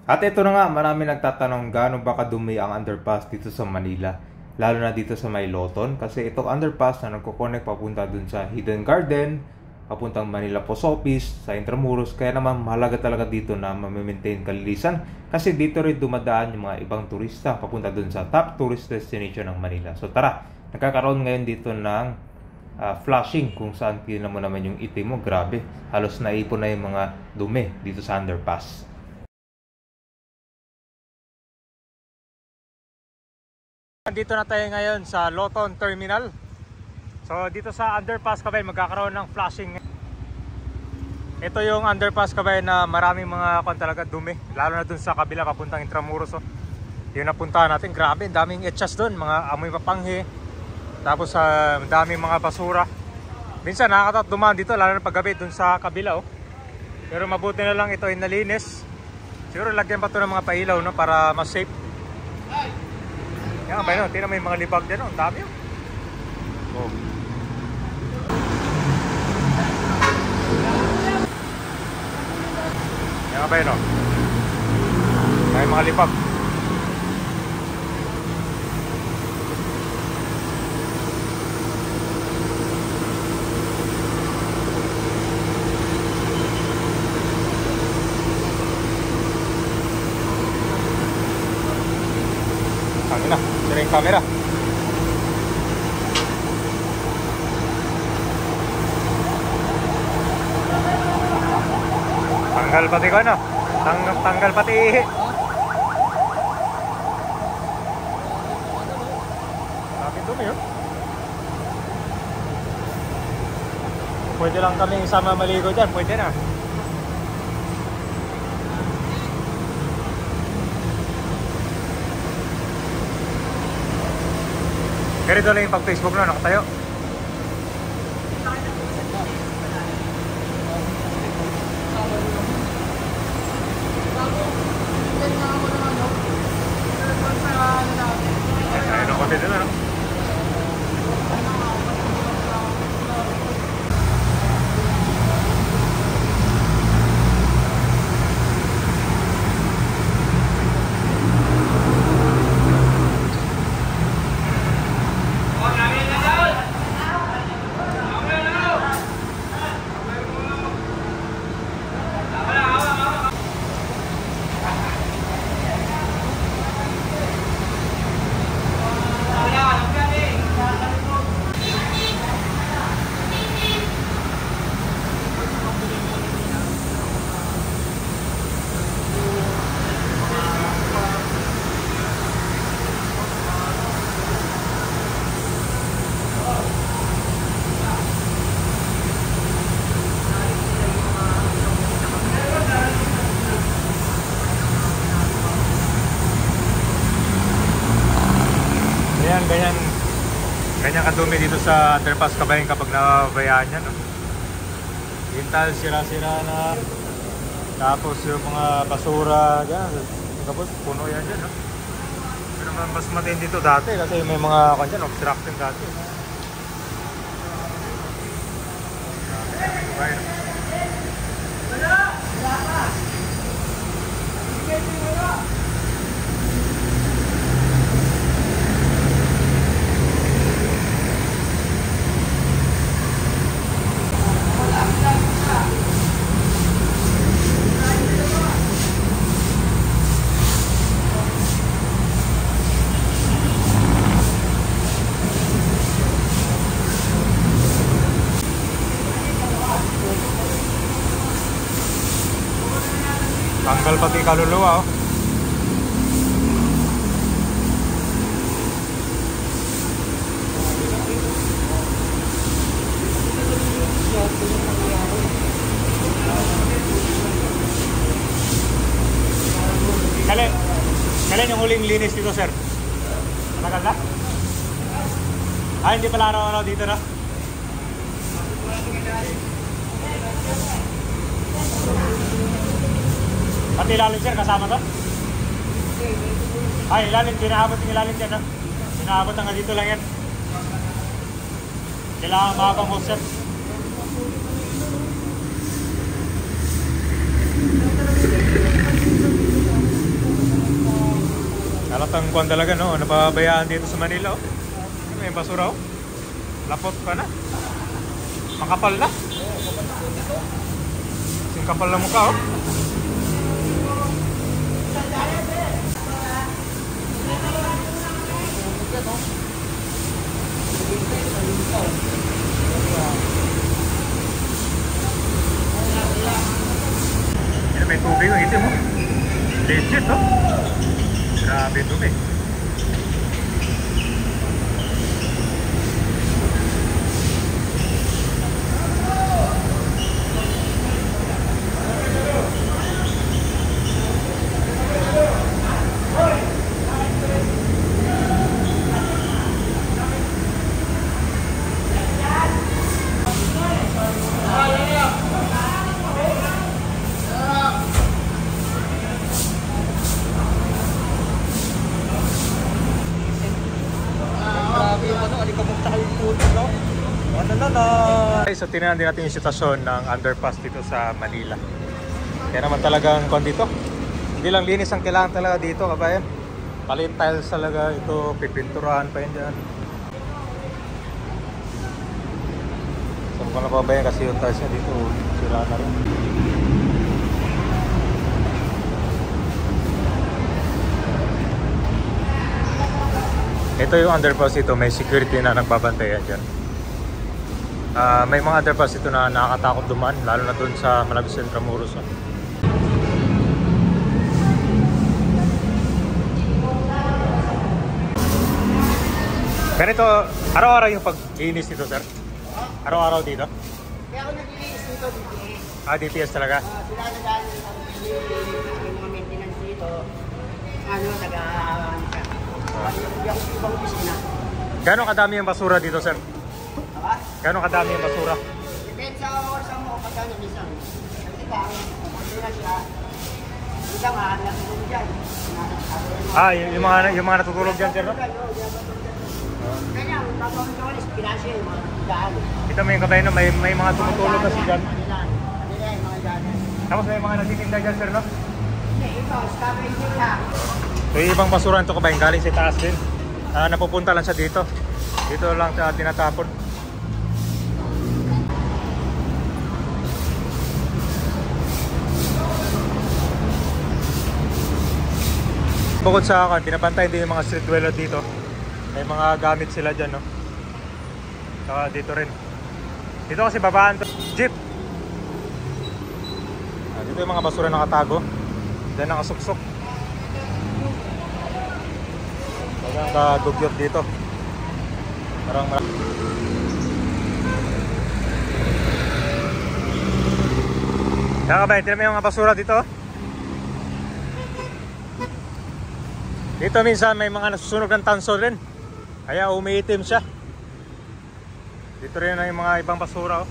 At ito na nga, marami nagtatanong gaano ba kadumi ang underpass dito sa Manila. Lalo na dito sa May Loton. Kasi itong underpass na nagkoconnect papunta dun sa Hidden Garden, papuntang Manila Post Office, sa Intramuros. Kaya naman mahalaga talaga dito na ma-maintain kalinisan. Kasi dito rin dumadaan yung mga ibang turista papunta dun sa top tourist destination ng Manila. So tara, nagkakaroon ngayon dito ng flushing kung saan tingnan mo naman yung itim mo. Grabe, halos naipon na yung mga dumi dito sa underpass. Dito na tayo ngayon sa Loton Terminal. So dito sa underpass kabay magkakaroon ng flushing. Ito yung underpass kabay na maraming mga talaga dumi, lalo na dun sa kabila papuntang Intramuros. So yung napuntahan natin, grabe, daming etchas dun, mga amoy papanghi. Tapos daming mga basura. Minsan nakakatakot dumaan dito lalo na paggabi dun sa kabila Pero mabuti na lang ito ay nalinis. Siguro lagyan pa ito ng mga pailaw para mas safe. Yan ba yun? Tingnan mo yung mga libag din. Ang dami yun. Yan ba yun? May mga libag. Ano na? Sira yung camera. Tanggal pati ko ano? Tanggal pati ihi. Bakit dumi yun? Pwede lang kami sama maligo dyan. Pwede na. Ganito lang yung pag-Facebook nakatayo. Ayun ako dito na, ganyan kadumi dito sa underpass kabayan kapag nababayaan yan. Yung tiles sira-sira na, tapos yung mga basura dyan, tapos puno yan dyan. Pero mas matindi dito dati kasi may mga dyan, obstruction dati. Tanggal pati kaluluwa Kailan yung huling linis dito, sir? Matagal na? Hindi pala araw-araw dito na? Pati ilalim, sir, kasama to? Ilalim, pinaabot yung ilalim dyan, pinaabot hanggang dito lang yan. Kailangan makapang hose, sir. Halatang kuwan talaga, no? Napabayaan dito sa Manila, oh. May basura, oh. Lapot pa na. Makapal na. Kasing kapal na mukha, oh. Yan, may tubig yung itim, oh. Legit, oh. Grabe dumi. Okay, so tingnan din natin yung sitwasyon ng underpass dito sa Manila. Kaya naman talagang kung dito, hindi lang linis ang kailangan talaga dito, kabayan. Palit tiles talaga ito, pipinturahan pa yun dyan. So kung nababayan kasi yung tiles niya dito, sira na rin. Ito yung underpass ito, may security na nagbabantayan dyan. May mga underpass ito na nakakatakot dumaan, lalo na dun sa Malabis Intramuros. Ganito, araw-araw yung pag-inis dito, sir? Araw-araw dito? Kaya ako nag-inis dito, DPS. DPS talaga? Sila nag-ano yung mga maintenance dito. Taga-ano siya. Yung ibang opisina. Gano'ng kadami yung basura dito, sir? Gano'ng kadami yung basura? Depende sa oras mo kapag ano minsan. Kasi ba, opisina siya. Minsan nga, natutulog dyan. Yung mga natutulog dyan, sir, no? Kaya, tapos ko ulit, pinasya yung mga daan. Kita mo yung kabayan, no? May mga tumutulog kasi dyan. Kanila yung mga daan. Tapos may mga nagtitinda dyan, sir, no? Hindi, ito, stabilizer lang. So yung ibang basura nito kabayan, galing sa taas din. Napupunta lang siya dito. Dito lang siya tinatapon. Bukod sa akin, pinapantay din yung mga street dweller dito. May mga gamit sila dyan, no? Saka dito rin. Dito kasi babaan to. Jeep! Dito yung mga basura nakatago. Diyan nakasuksok. Parang kadugyot dito. Parang Nakabay, tinan mo yung mga basura dito. Dito minsan may mga nasusunog ng tanso rin. Kaya umiitim siya. Dito rin na yung mga ibang basura, oh.